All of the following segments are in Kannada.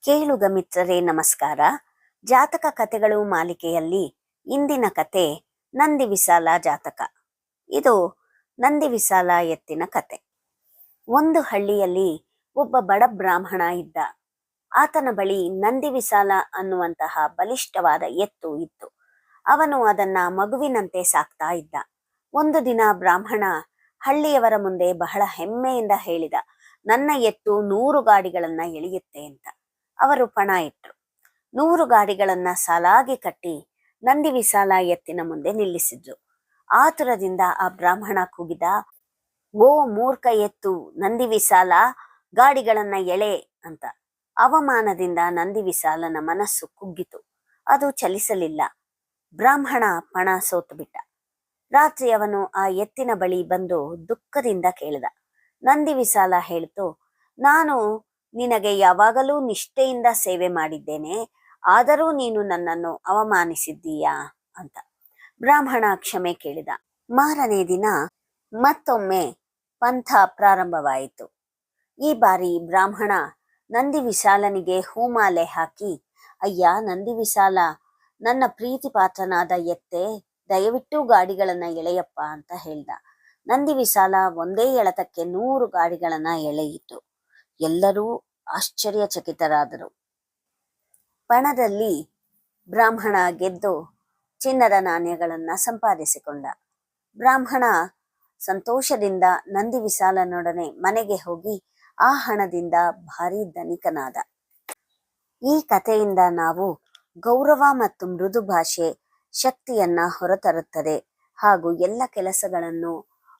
ಕೇಳುಗ ಮಿತ್ರರೇ ನಮಸ್ಕಾರ. ಜಾತಕ ಕಥೆಗಳು ಮಾಲಿಕೆಯಲ್ಲಿ ಇಂದಿನ ಕತೆ ನಂದಿ ವಿಸಾಲ ಜಾತಕ. ಇದು ನಂದಿ ವಿಸಾಲ ಎತ್ತಿನ ಕತೆ. ಒಂದು ಹಳ್ಳಿಯಲ್ಲಿ ಒಬ್ಬ ಬಡ ಬ್ರಾಹ್ಮಣ ಇದ್ದ. ಆತನ ಬಳಿ ನಂದಿ ವಿಸಾಲ ಅನ್ನುವಂತಹ ಬಲಿಷ್ಠವಾದ ಎತ್ತು ಇತ್ತು. ಅವನು ಅದನ್ನ ಮಗುವಿನಂತೆ ಸಾಕ್ತಾ ಇದ್ದ. ಒಂದು ದಿನ ಬ್ರಾಹ್ಮಣ ಹಳ್ಳಿಯವರ ಮುಂದೆ ಬಹಳ ಹೆಮ್ಮೆಯಿಂದ ಹೇಳಿದ, ನನ್ನ ಎತ್ತು 100 ಗಾಡಿಗಳನ್ನ ಎಳೆಯುತ್ತೆ ಅಂತ. ಅವರು ಪಣ ಇಟ್ರು. 100 ಗಾಡಿಗಳನ್ನ ಸಾಲಾಗಿ ಕಟ್ಟಿ ನಂದಿ ವಿಸಾಲ ಎತ್ತಿನ ಮುಂದೆ ನಿಲ್ಲಿಸಿದ್ರು. ಆತುರದಿಂದ ಆ ಬ್ರಾಹ್ಮಣ ಕೂಗಿದ, ಓ ಮೂರ್ಖ ಎತ್ತು, ನಂದಿ ವಿಸಾಲ, ಗಾಡಿಗಳನ್ನ ಎಳೆ ಅಂತ. ಅವಮಾನದಿಂದ ನಂದಿ ವಿಸಾಲನ ಮನಸ್ಸು ಕುಗ್ಗಿತು. ಅದು ಚಲಿಸಲಿಲ್ಲ. ಬ್ರಾಹ್ಮಣ ಪಣ ಸೋತು ಬಿಟ್ಟ. ರಾತ್ರಿ ಅವನು ಆ ಎತ್ತಿನ ಬಳಿ ಬಂದು ದುಃಖದಿಂದ ಕೇಳಿದ. ನಂದಿ ವಿಸಾಲ ಹೇಳಿತು, ನಾನು ನಿನಗೆ ಯಾವಾಗಲೂ ನಿಷ್ಠೆಯಿಂದ ಸೇವೆ ಮಾಡಿದ್ದೇನೆ, ಆದರೂ ನೀನು ನನ್ನನ್ನು ಅವಮಾನಿಸಿದ್ದೀಯಾ ಅಂತ. ಬ್ರಾಹ್ಮಣ ಕ್ಷಮೆ ಕೇಳಿದ. ಮಾರನೇ ದಿನ ಮತ್ತೊಮ್ಮೆ ಪಂಥ ಪ್ರಾರಂಭವಾಯಿತು. ಈ ಬಾರಿ ಬ್ರಾಹ್ಮಣ ನಂದಿ ವಿಸಾಲನಿಗೆ ಹೂಮಾಲೆ ಹಾಕಿ, ಅಯ್ಯ ನಂದಿ ವಿಸಾಲ, ನನ್ನ ಪ್ರೀತಿ ಪಾತ್ರನಾದ ಎತ್ತೆ, ದಯವಿಟ್ಟು ಗಾಡಿಗಳನ್ನ ಎಳೆಯಪ್ಪ ಅಂತ ಹೇಳ್ದ. ನಂದಿ ವಿಸಾಲ ಒಂದೇ ಎಳೆತಕ್ಕೆ 100 ಗಾಡಿಗಳನ್ನ ಎಳೆಯಿತು. ಎಲ್ಲರೂ ಆಶ್ಚರ್ಯಚಕಿತರಾದರು. ಪಣದಲ್ಲಿ ಬ್ರಾಹ್ಮಣ ಗೆದ್ದು ಚಿನ್ನದ ನಾಣ್ಯಗಳನ್ನ ಸಂಪಾದಿಸಿಕೊಂಡ. ಬ್ರಾಹ್ಮಣ ಸಂತೋಷದಿಂದ ನಂದಿ ವಿಸಾಲನೊಡನೆ ಮನೆಗೆ ಹೋಗಿ ಆ ಹಣದಿಂದ ಭಾರಿ ಧನಿಕನಾದ. ಈ ಕಥೆಯಿಂದ ನಾವು ಗೌರವ ಮತ್ತು ಮೃದು ಭಾಷೆ ಶಕ್ತಿಯನ್ನ ಹೊರತರುತ್ತದೆ ಹಾಗೂ ಎಲ್ಲ ಕೆಲಸಗಳನ್ನು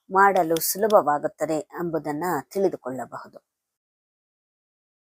ಮಾಡಲು ಸುಲಭವಾಗುತ್ತದೆ ಎಂಬುದನ್ನು ತಿಳಿದುಕೊಳ್ಳಬಹುದು.